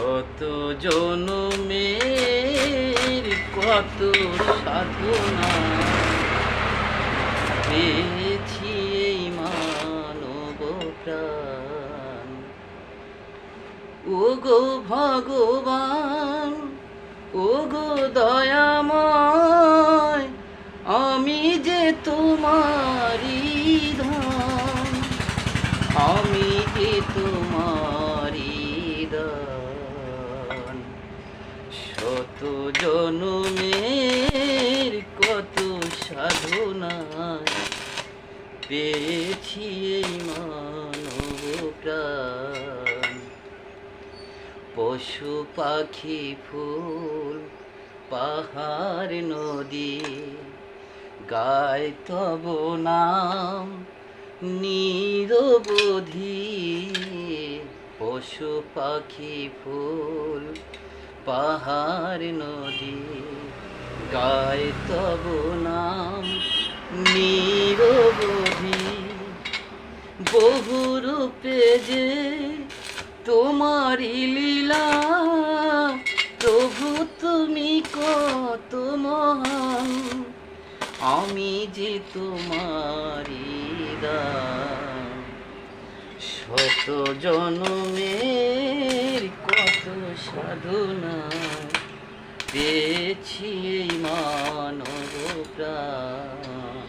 শত জনমের কত সাধনা পেয়েছি এই মানব প্রাণ। ওগো ভগবান, ওগো দয়াময়, আমি যে তোমারি ধন, আমি যে তোমারি দান। শত জনমের কত সাধনায় পেয়েছি এই মানব প্রাণ। পশু পাখি ফুল পাহাড় নদী গায় তব নাম নিরবধি। পশু পাখি ফুল পাহাড় নদী গায় তব নাম নিরবধি। বহু রূপে যে তোমারি লীলা, প্রভু তুমি কত মহান, আমি যে তোমারি দান। শত জনমের কত সাধনা পেয়েছি এই মানব প্রাণ।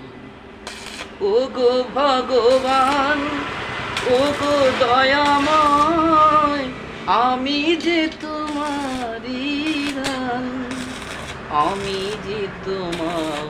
ওগো ভগবান, ওগো দয়াময়, আমি যে তোমারি দান, আমি যে তোমার